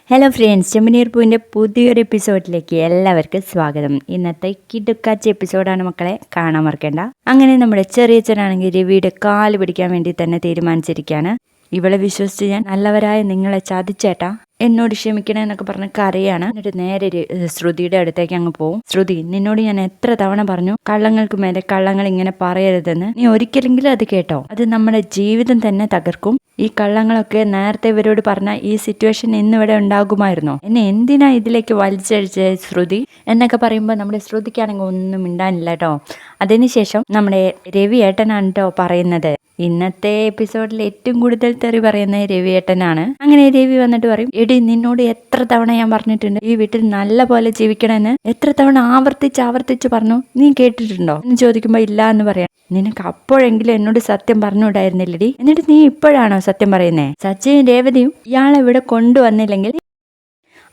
Hello friends, ചെമ്പനീർ പൂവിൻ്റെ പുതിയൊരു എപ്പിസോഡിലേക്ക് എല്ലാവർക്കും സ്വാഗതം. ഇന്നത്തെ കിടുക്കാച്ച എപ്പിസോഡാണ് മക്കളെ, കാണാൻ മറക്കണ്ട. അങ്ങനെ നമ്മുടെ ചെറിയച്ഛനാണെങ്കിൽ രവിയുടെ കാല് പിടിക്കാൻ വേണ്ടി തന്നെ തീരുമാനിച്ചിരിക്കുകയാണ്. ഇവളെ വിശ്വസിച്ച് ഞാൻ നല്ലവരായ നിങ്ങളെ ചതിച്ചേട്ടാ, എന്നോട് ക്ഷമിക്കണേ എന്നൊക്കെ പറഞ്ഞ് കരയാണ്. എന്നിട്ട് നേരെ ശ്രുതിയുടെ അടുത്തേക്ക് അങ്ങ് പോവും. ശ്രുതി, നിന്നോട് ഞാൻ എത്ര തവണ പറഞ്ഞു കള്ളങ്ങൾക്ക് മേലെ കള്ളങ്ങൾ ഇങ്ങനെ പറയരുതെന്ന്. നീ ഒരിക്കലെങ്കിലും അത് കേട്ടോ? അത് നമ്മുടെ ജീവിതം തന്നെ തകർക്കും. ഈ കള്ളങ്ങളൊക്കെ നേരത്തെ ഇവരോട് പറഞ്ഞാൽ ഈ സിറ്റുവേഷൻ ഇന്നിവിടെ ഉണ്ടാകുമായിരുന്നോ? എന്നെ എന്തിനാ ഇതിലേക്ക് വലിച്ചഴിച്ച് ശ്രുതി എന്നൊക്കെ പറയുമ്പോൾ നമ്മുടെ ശ്രുതിക്കാണെങ്കിൽ ഒന്നും മിണ്ടാനില്ല കേട്ടോ. അതിനുശേഷം നമ്മുടെ രവി ഏട്ടനാണ് കേട്ടോ പറയുന്നത്. ഇന്നത്തെ എപ്പിസോഡിൽ ഏറ്റവും കൂടുതൽ തെറി പറയുന്നത് രവിയേട്ടനാണ്. അങ്ങനെ രവി വന്നിട്ട് പറയും, എടി നിന്നോട് എത്ര തവണ ഞാൻ പറഞ്ഞിട്ടുണ്ട് ഈ വീട്ടിൽ നല്ല പോലെ ജീവിക്കണമെന്ന്. എത്ര തവണ ആവർത്തിച്ച് പറഞ്ഞു, നീ കേട്ടിട്ടുണ്ടോ എന്ന് ചോദിക്കുമ്പോൾ ഇല്ല എന്ന് പറയാം. നിനക്ക് അപ്പോഴെങ്കിലും എന്നോട് സത്യം പറഞ്ഞുകൂടായിരുന്നില്ലടി, എന്നിട്ട് നീ ഇപ്പോഴാണോ സത്യം പറയുന്നേ? സച്ചിയും രേവതിയും ഇയാളെ ഇവിടെ കൊണ്ടുവന്നില്ലെങ്കിൽ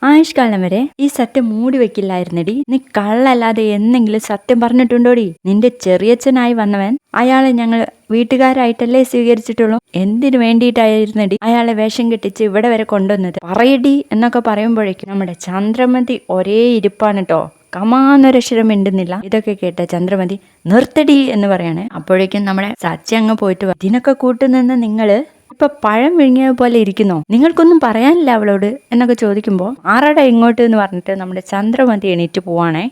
ആയുഷ്കാലം വരെ ഈ സത്യം മൂടി വെക്കില്ലായിരുന്നടി. നീ കള്ളല്ലാതെ എന്നെങ്കിലും സത്യം പറഞ്ഞിട്ടുണ്ടോടി? നിന്റെ ചെറിയച്ഛനായി വന്നവൻ, അയാളെ ഞങ്ങൾ വീട്ടുകാരായിട്ടല്ലേ സ്വീകരിച്ചിട്ടുള്ളൂ. എന്തിനു വേണ്ടിയിട്ടായിരുന്നടി അയാളെ വേഷം കെട്ടിച്ച് ഇവിടെ വരെ കൊണ്ടുവന്നത്? പറയടി എന്നൊക്കെ പറയുമ്പോഴേക്കും നമ്മുടെ ചന്ദ്രമതി ഒരേ ഇരിപ്പാണ് കേട്ടോ. കമാന്നൊരക്ഷരം മിണ്ടുന്നില്ല. ഇതൊക്കെ കേട്ട ചന്ദ്രമതി നിർത്തടി എന്ന് പറയാണ്. അപ്പോഴേക്കും നമ്മുടെ സച്ചി അങ്ങ് പോയിട്ട്, ഇതിനൊക്കെ കൂട്ടുനിന്ന് നിങ്ങള് ഇപ്പൊ പഴം വിഴുങ്ങിയ പോലെ ഇരിക്കുന്നോ? നിങ്ങൾക്കൊന്നും പറയാനില്ല അവളോട് എന്നൊക്കെ ചോദിക്കുമ്പോൾ ആരാടാ ഇങ്ങോട്ട് എന്ന് പറഞ്ഞിട്ട് നമ്മുടെ ചന്ദ്രമതി എണീറ്റ് പോവാണേ.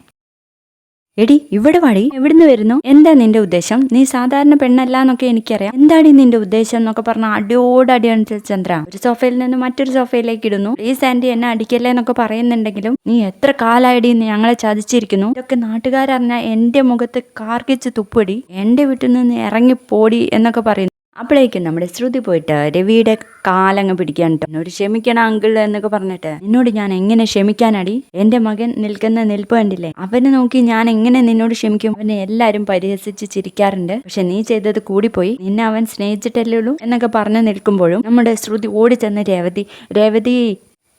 എടി ഇവിടെ വാടി, എവിടുന്ന് വരുന്നു? എന്താ നിന്റെ ഉദ്ദേശം? നീ സാധാരണ പെണ്ണല്ല എന്നൊക്കെ എനിക്കറിയാം. എന്താണ് നിന്റെ ഉദ്ദേശം എന്നൊക്കെ പറഞ്ഞ അടിയോടടിയാണ് ചന്ദ്ര ഒരു സോഫയിൽ നിന്ന് മറ്റൊരു സോഫയിലേക്ക് ഇടുന്നു. പ്ലീസ് ആന്റി എന്നെ അടിക്കല്ലേ എന്നൊക്കെ പറയുന്നുണ്ടെങ്കിലും നീ എത്ര കാലായിടി ഞങ്ങളെ ചതിച്ചിരിക്കുന്നു. ഇതൊക്കെ നാട്ടുകാരറിഞ്ഞാൽ എന്റെ മുഖത്ത് കാർക്കിച്ച് തുപ്പടി, എന്റെ വീട്ടിൽ നിന്ന് ഇറങ്ങിപ്പോടി എന്നൊക്കെ പറയുന്നു. അപ്പോഴേക്കും നമ്മുടെ ശ്രുതി പോയിട്ട് രവിയുടെ കാലങ്ങ് പിടിക്കാൻ, എന്നോട് ക്ഷമിക്കണം അങ്കിൾ എന്നൊക്കെ പറഞ്ഞിട്ട്, നിന്നോട് ഞാൻ എങ്ങനെ ക്ഷമിക്കാനടി? എന്റെ മകൻ നിൽക്കുന്ന നിൽപ്പ് കണ്ടില്ലേ? അവനെ നോക്കി ഞാൻ എങ്ങനെ നിന്നോട് ക്ഷമിക്കും? അവനെ എല്ലാരും പരിഹസിച്ച് ചിരിക്കാറുണ്ട്, പക്ഷെ നീ ചെയ്തത് കൂടിപ്പോയി. നിന്നെ അവൻ സ്നേഹിച്ചിട്ടല്ലേ ഉള്ളൂ എന്നൊക്കെ പറഞ്ഞു നിൽക്കുമ്പോഴും നമ്മുടെ ശ്രുതി ഓടി ചെന്ന് രേവതി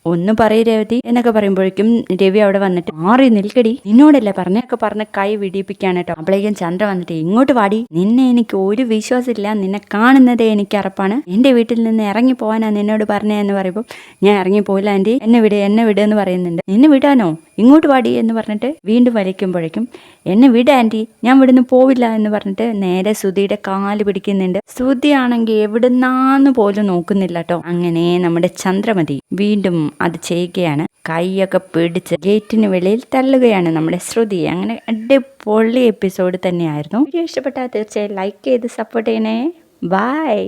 ഒന്ന് പറയ് രേവതി എന്നൊക്കെ പറയുമ്പോഴേക്കും രവി അവിടെ വന്നിട്ട്, മാറി നിൽക്കടി, നിന്നോടല്ലേ പറഞ്ഞൊക്കെ പറഞ്ഞ് കൈ വിടിയിപ്പിക്കാണ് കേട്ടോ. അപ്പോഴേക്കും ചന്ദ്ര വന്നിട്ട്, ഇങ്ങോട്ട് വാടി, നിന്നെ എനിക്ക് ഒരു വിശ്വാസമില്ല, നിന്നെ കാണുന്നതേ എനിക്ക് അറപ്പാണ്. എന്റെ വീട്ടിൽ നിന്ന് ഇറങ്ങി പോകാനാ നിന്നോട് പറഞ്ഞതെന്ന് പറയുമ്പോൾ, ഞാൻ ഇറങ്ങി പോയില്ല ആന്റി, എന്നെ വിട് എന്ന് പറയുന്നുണ്ട്. നിന്നെ വിടാനോ? ഇങ്ങോട്ട് വാടി എന്ന് പറഞ്ഞിട്ട് വീണ്ടും വലിക്കുമ്പോഴേക്കും, എന്നെ വിട് ആന്റി, ഞാൻ ഇവിടുന്ന് പോവില്ല എന്ന് പറഞ്ഞിട്ട് നേരെ ശ്രുതിയുടെ കാല് പിടിക്കുന്നുണ്ട്. ശ്രുതിയാണെങ്കിൽ എവിടുന്നാന്ന് പോലും നോക്കുന്നില്ല കേട്ടോ. അങ്ങനെ നമ്മുടെ ചന്ദ്രമതി വീണ്ടും അത് ചെയ്യുകയാണ്. കൈയൊക്കെ പിടിച്ച് ഗേറ്റിന് വെളിയിൽ തള്ളുകയാണ് നമ്മുടെ ശ്രുതി. അങ്ങനെ അടിപൊളി എപ്പിസോഡ് തന്നെയായിരുന്നു. വീഡിയോ ഇഷ്ടപ്പെട്ടാൽ തീർച്ചയായും ലൈക്ക് ചെയ്ത് സപ്പോർട്ട് ചെയ്യണേ. ബൈ.